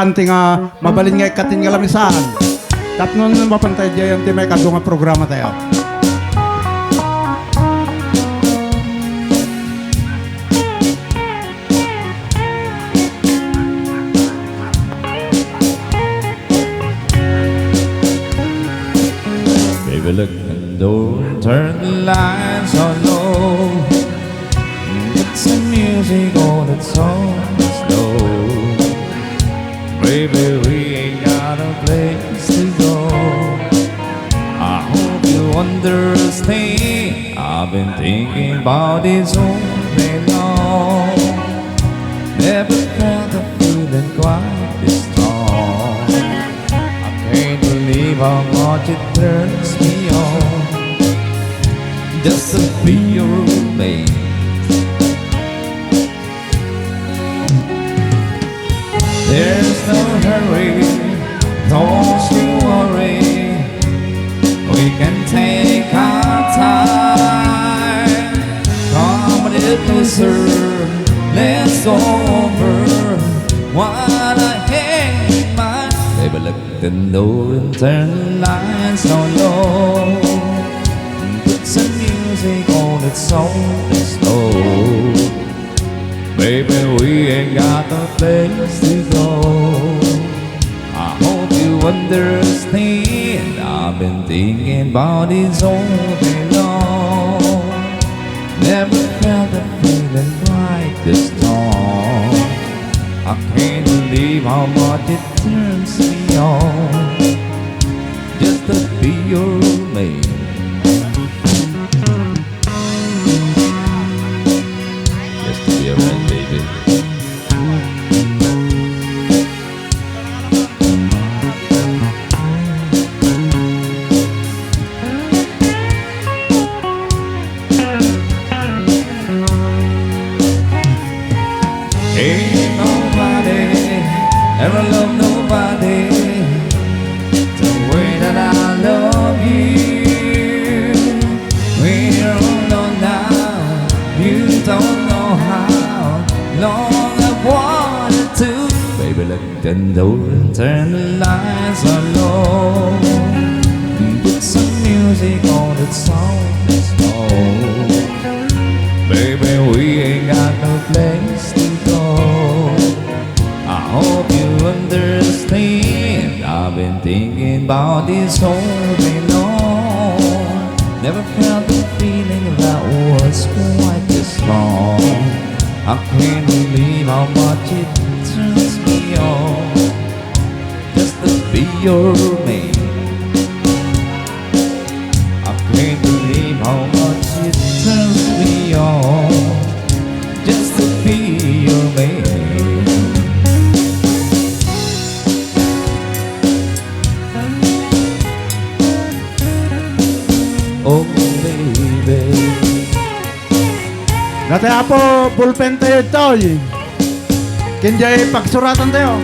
kanting nga mabalin nga ikatin nga lamisan. Tapnon mapantay dyan ti may kadong nga programa tayo. Baby, look at the door, turn the lights on low. Put some music on that's all slow. Baby, we ain't got a place to go. I hope you understand. I've been thinking about this all day long. Never felt a feeling quite this strong. I can't believe how much it turns me on just to be your roommate. There's no hurry, don't you worry. We can take our time. Come a little closer, let's go over what I had in mind. Baby, look at the door and turn the lights on low. Put some music on that's soft and slow. Baby, we ain't got no place to go. I hope you understand. I've been thinking about this all day long. Never felt a feeling like this strong. I can't believe how much it turns me on just to be your roommate. Just to be a friend, baby. Ain't nobody ever loved nobody the way that I love you. We're alone now, you don't know how long I've wanted to. Baby, look at the door and turn the lights on low. Put some music on that's soft and slow. Baby, we ain't got no place to go. I hope you understand. I've been thinking about this all day long. Never felt the feeling that was quite this strong. I can't believe how much it turns me on just to be your mate. I can't believe how much it turns me on just to be your mate. Oh baby. Dati apo, pulpen tayo ito. Kinjay pagsuratan tayo.